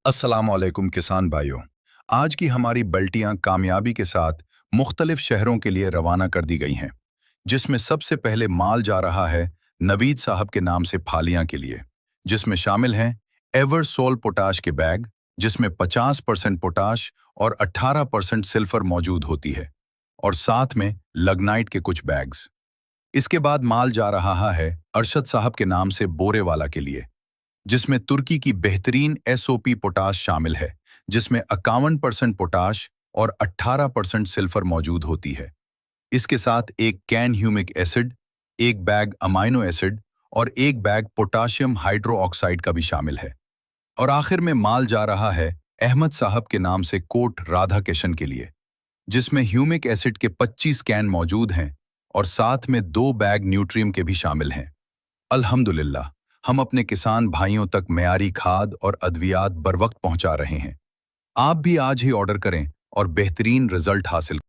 अस्सलामुअलैकुम किसान भाइयों। आज की हमारी बल्टियां कामयाबी के साथ मुख्तलिफ शहरों के लिए रवाना कर दी गई हैं, जिसमें सबसे पहले माल जा रहा है नवीद साहब के नाम से फालियां के लिए, जिसमें शामिल हैं एवरसोल पोटाश के बैग, जिसमें 50% पोटाश और 18% सिल्फर मौजूद होती है, और साथ में लग्नाइट के कुछ बैग्स। इसके बाद माल जा रहा है अरशद साहब के नाम से बोरेवाला के लिए, जिसमें तुर्की की बेहतरीन एसओपी पोटाश शामिल है, जिसमें 51% पोटाश और 18% सिल्फर मौजूद होती है। इसके साथ एक कैन ह्यूमिक एसिड, एक बैग अमाइनो एसिड और एक बैग पोटाशियम हाइड्रो ऑक्साइड का भी शामिल है। और आखिर में माल जा रहा है अहमद साहब के नाम से कोट राधा किशन के लिए, जिसमें ह्यूमिक एसिड के 25 कैन मौजूद हैं और साथ में 2 बैग न्यूट्रियम के भी शामिल हैं। अल्हम्दुलिल्लाह, हम अपने किसान भाइयों तक मयारी खाद और अद्वियात बरवक्त पहुंचा रहे हैं। आप भी आज ही ऑर्डर करें और बेहतरीन रिजल्ट हासिल